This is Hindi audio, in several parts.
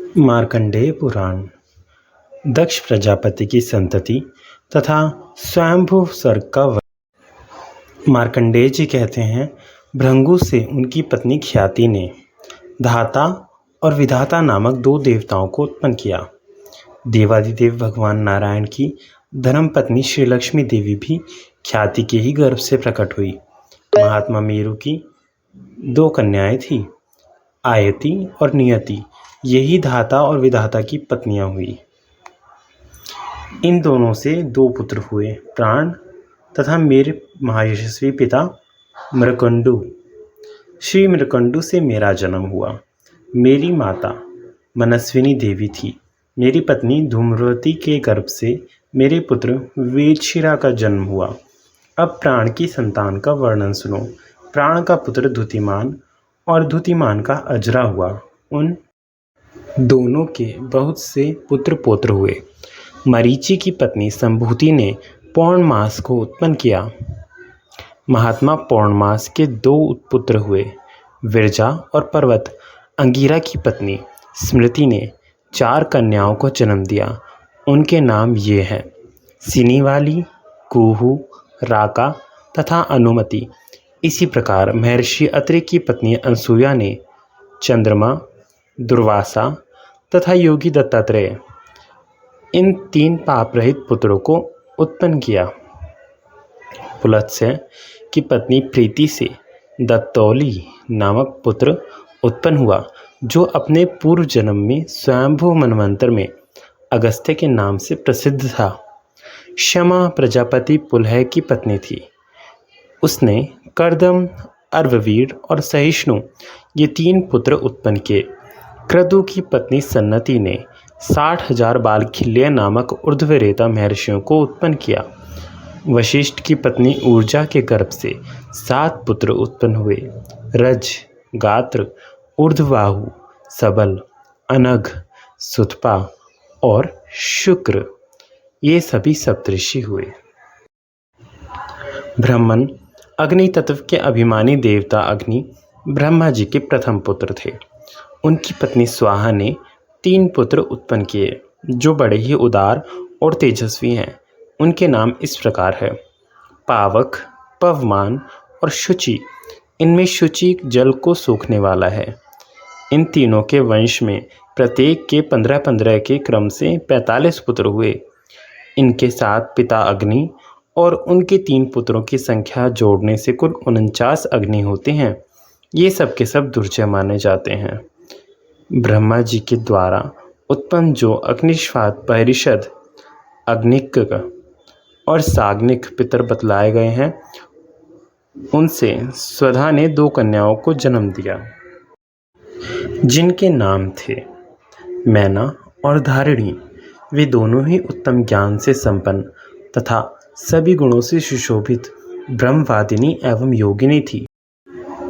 मार्कंडेय पुराण दक्ष प्रजापति की संतति तथा स्वयंभू सर्ग का वर्णन। मार्कंडेय जी कहते हैं, भृंगु से उनकी पत्नी ख्याति ने धाता और विधाता नामक दो देवताओं को उत्पन्न किया। देवादिदेव भगवान नारायण की धर्मपत्नी श्री लक्ष्मी देवी भी ख्याति के ही गर्भ से प्रकट हुई। महात्मा मेरु की दो कन्याएं थीं, आयति और नियति। यही धाता और विधाता की पत्नियां हुई। इन दोनों से दो पुत्र हुए, प्राण तथा मेरे महायशस्वी पिता मृकंडु। श्री मृकंडु से मेरा जन्म हुआ। मेरी माता मनस्विनी देवी थी। मेरी पत्नी धूम्रवती के गर्भ से मेरे पुत्र वेदशिरा का जन्म हुआ। अब प्राण की संतान का वर्णन सुनो। प्राण का पुत्र द्युतिमान और द्युतिमान का अजरा हुआ। उन दोनों के बहुत से पुत्र पौत्र हुए। मरीचि की पत्नी संभूति ने पौर्णमास को उत्पन्न किया। महात्मा पौर्णमास के दो पुत्र हुए, विरजा और पर्वत। अंगिरा की पत्नी स्मृति ने 4 कन्याओं को जन्म दिया। उनके नाम ये हैं, सिनीवाली, कुहू, राका तथा अनुमति। इसी प्रकार महर्षि अत्रि की पत्नी अनसुया ने चंद्रमा, दुर्वासा तथा योगी दत्तात्रेय इन 3 पाप रहित पुत्रों को उत्पन्न किया। पुलत्स्य की पत्नी प्रीति से दत्तौली नामक पुत्र उत्पन्न हुआ, जो अपने पूर्व जन्म में स्वयंभू मनवंतर में अगस्त्य के नाम से प्रसिद्ध था। क्षमा प्रजापति पुलह की पत्नी थी। उसने कर्दम, अर्ववीर और सहिष्णु ये 3 पुत्र उत्पन्न किए। क्रतु की पत्नी सन्नति ने 60,000 बालखिल्य नामक ऊर्ध्वरेता महर्षियों को उत्पन्न किया। वशिष्ठ की पत्नी ऊर्जा के गर्भ से 7 पुत्र उत्पन्न हुए, रज, गात्र, ऊर्ध्वबाहु, सबल, अनघ, सुतपा और शुक्र। ये सभी सप्तऋषि हुए। ब्रह्मन अग्नि तत्व के अभिमानी देवता अग्नि ब्रह्मा जी के प्रथम पुत्र थे। उनकी पत्नी स्वाहा ने 3 पुत्र उत्पन्न किए, जो बड़े ही उदार और तेजस्वी हैं। उनके नाम इस प्रकार है, पावक, पवमान और शुचि। इनमें शुचि जल को सोखने वाला है। इन तीनों के वंश में प्रत्येक के 15-15 के क्रम से 45 पुत्र हुए। इनके साथ पिता अग्नि और उनके 3 पुत्रों की संख्या जोड़ने से कुल 49 अग्नि होते हैं। ये सब के सब दुर्जय माने जाते हैं। ब्रह्मा जी के द्वारा उत्पन्न जो अग्निश्वात, परिषद, अग्निक और साग्निक पितर बतलाए गए हैं, उनसे स्वधा ने 2 कन्याओं को जन्म दिया, जिनके नाम थे मैना और धारिणी। वे दोनों ही उत्तम ज्ञान से संपन्न तथा सभी गुणों से सुशोभित ब्रह्मवादिनी एवं योगिनी थी।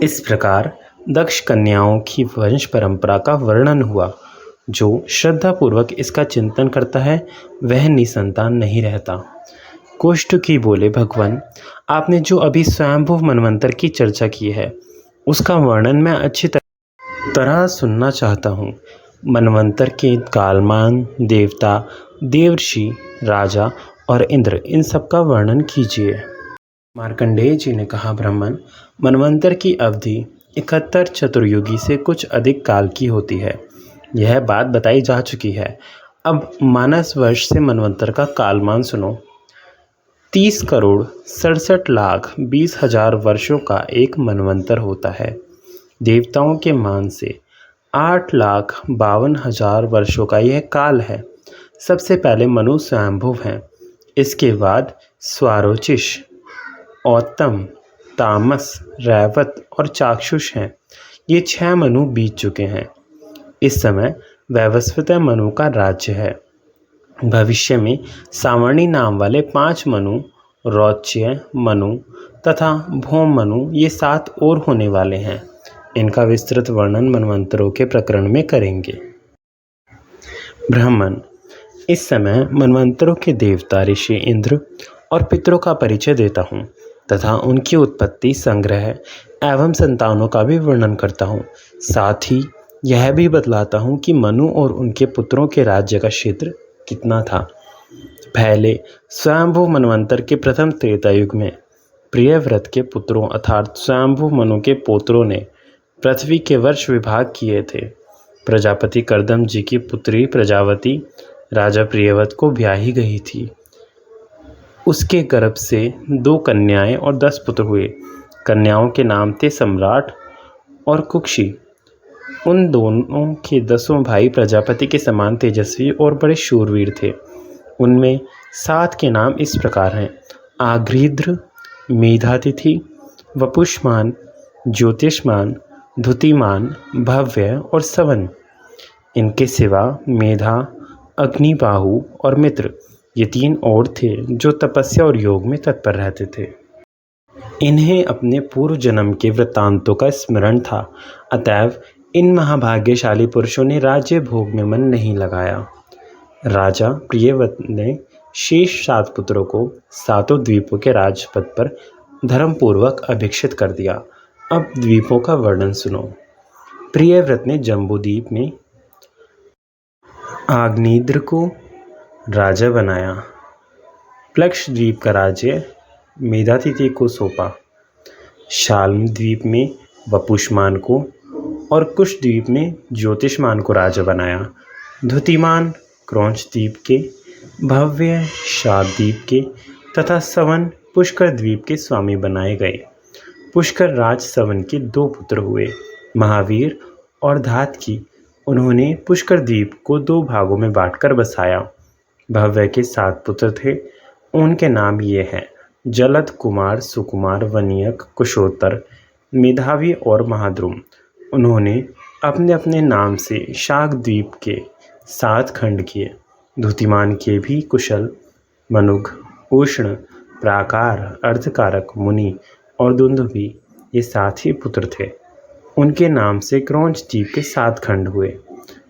इस प्रकार दक्ष कन्याओं की वंश परंपरा का वर्णन हुआ। जो श्रद्धापूर्वक इसका चिंतन करता है वह निसंतान नहीं रहता। कौष्टुकी बोले, भगवान आपने जो अभी स्वयंभू मनवंतर की चर्चा की है, उसका वर्णन मैं अच्छी तरह सुनना चाहता हूँ। मनवंतर के कालमान, देवता, देवर्षि, राजा और इंद्र, इन सब का वर्णन कीजिए। मार्कंडेय जी ने कहा, ब्राह्मण मनवंतर की अवधि 71 चतुर्युगी से कुछ अधिक काल की होती है। यह बात बताई जा चुकी है। अब मानस वर्ष से मनवंतर का कालमान सुनो। 30,67,20,000 वर्षों का एक मनवंतर होता है। देवताओं के मान से 8,52,000 वर्षों का यह काल है। सबसे पहले मनु स्वयंभुव हैं। इसके बाद स्वारोचिष, औत्तम, तामस, रैवत और चाक्षुष हैं। ये 6 मनु बीत चुके हैं। इस समय वैवस्वत मनु का राज्य है। भविष्य में सावर्णी नाम वाले 5 मनु, रौच्य मनु तथा भौम मनु, ये 7 और होने वाले हैं। इनका विस्तृत वर्णन मनवंतरों के प्रकरण में करेंगे। ब्राह्मण, इस समय मनवंतरों के देवता ऋषि इंद्र और पितरों का परिचय देता हूँ तथा उनकी उत्पत्ति, संग्रह एवं संतानों का भी वर्णन करता हूँ। साथ ही यह भी बतलाता हूँ कि मनु और उनके पुत्रों के राज्य का क्षेत्र कितना था। पहले स्वयंभू मनवंतर के प्रथम त्रेता युग में प्रियव्रत के पुत्रों अर्थात स्वयंभू मनु के पुत्रों ने पृथ्वी के वर्ष विभाग किए थे। प्रजापति कर्दम जी की पुत्री प्रजावती राजा प्रियव्रत को ब्याही गई थी। उसके गर्भ से 2 कन्याएं और 10 पुत्र हुए। कन्याओं के नाम थे सम्राट और कुक्षी। उन दोनों के 10 भाई प्रजापति के समान तेजस्वी और बड़े शूरवीर थे। उनमें 7 के नाम इस प्रकार हैं: आघ्रिद्र, मेधातिथि, वपुष्मान, ज्योतिष्मान, धुतिमान, भव्य और सवन। इनके सिवा मेधा, अग्निबाहु और मित्र ये 3 और थे जो तपस्या और योग में तत्पर रहते थे। इन्हें अपने पूर्व जन्म के वृत्तांतों का स्मरण था, अतएव इन महाभाग्यशाली पुरुषों ने राज्य भोग में मन नहीं लगाया। राजा प्रियव्रत ने शेष 7 पुत्रों को 7 द्वीपों के राजपद पर धर्मपूर्वक अभिषिक्त कर दिया। अब द्वीपों का वर्णन सुनो। प्रियव्रत ने जम्बूद्वीप में आग्नेयद्र को राजा बनाया। प्लक्ष द्वीप का राज्य मेधातिथि को सौंपा। शाल्म द्वीप में वपुष्मान को और कुश द्वीप में ज्योतिष्मान को राजा बनाया। धुतिमान क्रौंच द्वीप के, भव्य शाद द्वीप के तथा सवन पुष्कर द्वीप के स्वामी बनाए गए। पुष्कर राज सवन के 2 पुत्र हुए, महावीर और धातकी। उन्होंने पुष्कर द्वीप को 2 भागों में बांटकर बसाया। भव्य के 7 पुत्र थे। उनके नाम ये हैं: जलद, कुमार, सुकुमार, वनियक, कुशोत्तर, मेधावी और महाद्रुम। उन्होंने अपने अपने नाम से शाक द्वीप के 7 खंड किए। धुतिमान के भी कुशल, मनुग, उष्ण, प्राकार, अर्धकारक, मुनि और दुंदुभि ये 7 ही पुत्र थे। उनके नाम से क्रौंच द्वीप के 7 खंड हुए।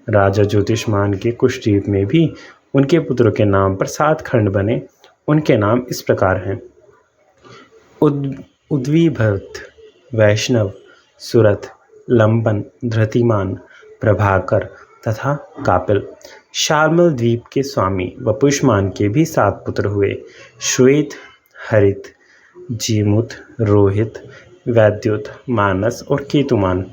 राजा ज्योतिष्मान के कुश द्वीप में भी उनके पुत्रों के नाम पर 7 खंड बने। उनके नाम इस प्रकार हैं: उद्वीभक्त, वैष्णव, सुरथ, लंबन, धृतिमान, प्रभाकर तथा कापिल। शार्मल द्वीप के स्वामी वपुष्मान के भी 7 पुत्र हुए: श्वेत, हरित, जीमुत, रोहित, वैद्युत, मानस और केतुमान।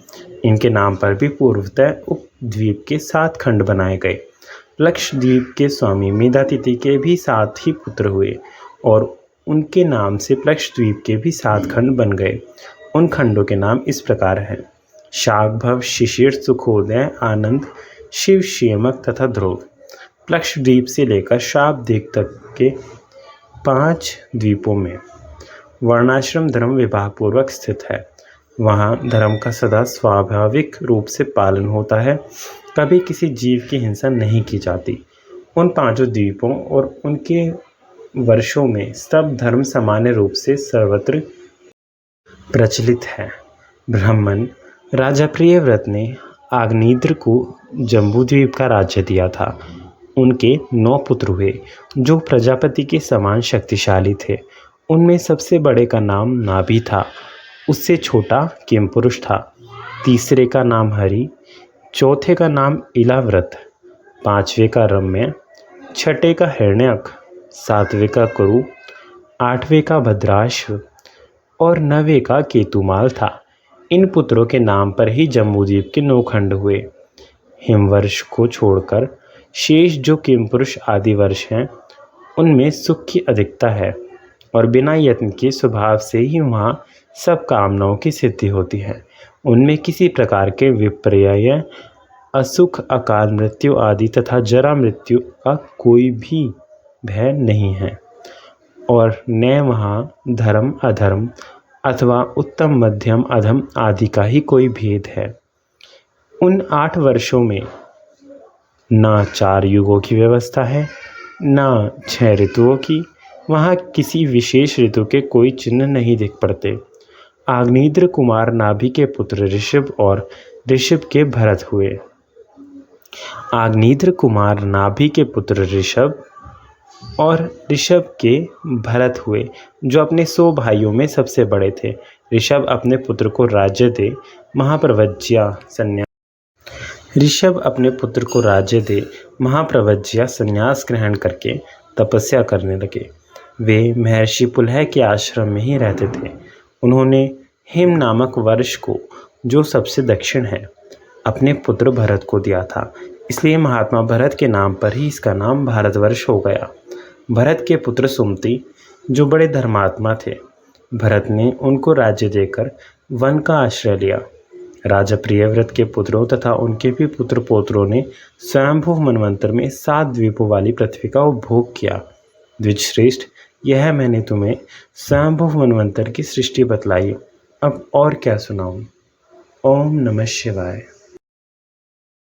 इनके नाम पर भी पूर्वतः उपद्वीप के 7 खंड बनाए गए। लक्षद्वीप के स्वामी मेधातिथि के भी 7 ही पुत्र हुए और उनके नाम से लक्षद्वीप के भी 7 खंड बन गए। उन खंडों के नाम इस प्रकार हैं: शाकभव, शिशिर, सुखोदय, आनंद, शिव, शेमक तथा ध्रुव। लक्षद्वीप से लेकर शाबद्वीप तक के 5 द्वीपों में वर्णाश्रम धर्म विभागपूर्वक स्थित है। वहाँ धर्म का सदा स्वाभाविक रूप से पालन होता है। कभी किसी जीव की हिंसा नहीं की जाती। उन 5 द्वीपों और उनके वर्षों में सब धर्म सामान्य रूप से सर्वत्र प्रचलित है। ब्राह्मण राजा प्रियव्रत ने आग्नेयद्र को जम्बूद्वीप का राज्य दिया था। उनके 9 पुत्र हुए जो प्रजापति के समान शक्तिशाली थे। उनमें सबसे बड़े का नाम नाभि था, उससे छोटा किमपुरुष था। तीसरे का नाम हरि, चौथे का नाम इलाव्रत, 5वें का रम्य, 6ठे का हिरण्यक, 7वें का कुरु, 8वें का भद्राश्व और 9वें का केतुमाल था। इन पुत्रों के नाम पर ही जम्बूद्वीप के 9 खंड हुए। हिमवर्ष को छोड़कर शेष जो किमपुरुष आदि वर्ष हैं उनमें सुख की अधिकता है और बिना यत्न के स्वभाव से ही वहाँ सब कामनाओं की सिद्धि होती है। उनमें किसी प्रकार के विपर्यय, असुख, अकाल मृत्यु आदि तथा जरा मृत्यु का कोई भी भय नहीं है और न वहाँ धर्म अधर्म अथवा उत्तम मध्यम अधम आदि का ही कोई भेद है। उन 8 वर्षों में ना 4 युगों की व्यवस्था है, ना 6 ऋतुओं की। वहाँ किसी विशेष ऋतु के कोई चिन्ह नहीं दिख पड़ते। आग्नेयद्र कुमार नाभि के पुत्र ऋषभ और ऋषभ के भरत हुए। आग्नेयद्र कुमार नाभि के पुत्र ऋषभ और ऋषभ के भरत हुए जो अपने 100 भाइयों में सबसे बड़े थे। ऋषभ अपने पुत्र को राज्य दे महाप्रवज्या संन्यास ऋषभ अपने पुत्र को राज्य दे महाप्रवज्या संन्यास ग्रहण करके तपस्या करने लगे। वे महर्षि पुलह के आश्रम में ही रहते थे। उन्होंने हिम नामक वर्ष को, जो सबसे दक्षिण है, अपने पुत्र भरत को दिया था। इसलिए महात्मा भरत के नाम पर ही इसका नाम भारतवर्ष हो गया। भरत के पुत्र सुमति जो बड़े धर्मात्मा थे, भरत ने उनको राज्य देकर वन का आश्रय लिया। राजा प्रियव्रत के पुत्रों तथा उनके भी पुत्र पौत्रों ने स्वयंभू मनवंतर में 7 द्वीपों वाली पृथ्वी का उपभोग किया। द्विजश्रेष्ठ, यह मैंने तुम्हें स्वयंभू मनवंतर की सृष्टि बतलाई। अब और क्या सुनाऊं। ओम नमः शिवाय।